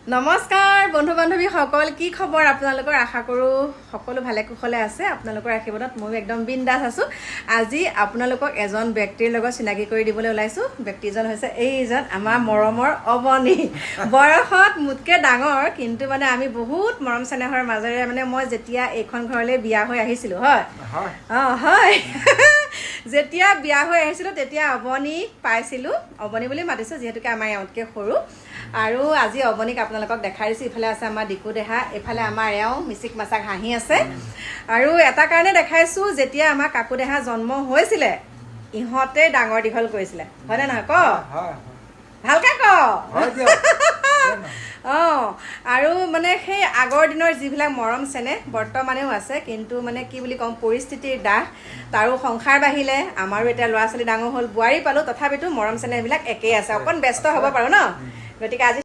নমস্কাৰ বন্ধু বান্ধৱী সকল কি খবৰ আপোনালোকৰ আশা কৰো সকলো ভালে কুশলে আছে আপোনালোকৰ আশীৰ্বাদত মই একদম বিন্দাস আছো আজি আপোনালোকক এজন ব্যক্তিৰ লগত চিনাকি কৰি দিবলৈ ওলাইছো ব্যক্তিজন হৈছে এইজন আমাৰ মৰমৰ অবনী বয়সত মুতকে ডাঙৰ কিন্তু মানে আমি বহুত মৰম চেনেহৰ মাজেৰে মানে মই যেতিয়া এইখন ঘৰলৈ বিয়া হৈ আহিছিলো হয় হয় যেতিয়া বিয়া হৈ আহিছিলো তেতিয়া অবনী পাইছিলো অবনী বুলি মাতিছো যেহেতুকে আমাৰ এওঁতকে সৰু আৰু আজি অবনীক আপোনালোকক দেখাই দিছো ইফালে আছে আমাৰ ডিকু দেহা এফালে আমাৰ এওঁ মিচিক মাছাক হাঁহি আছে আৰু এটা কাৰণে দেখাইছো যেতিয়া আমাৰ কাকু দেহা জন্ম হৈছিলে ইহঁতে ডাঙৰ দীঘল কৰিছিলে হয়নে নহয় ক ভালকে ক আৰু মানে সেই আগৰ দিনৰ যিবিলাক মৰম চেনেহ বৰ্তমানেও আছে কিন্তু মানে কি বুলি ক'ম পৰিস্থিতিৰ দাহ তাৰো সংসাৰ বাঢ়িলে আমাৰো এতিয়া ল'ৰা ছোৱালী ডাঙৰ হ'ল বোৱাৰী পালোঁ তথাপিতো মৰম চেনেহবিলাক একেই আছে অকণ ব্যস্ত হ'ব পাৰোঁ ন গতিকে আজি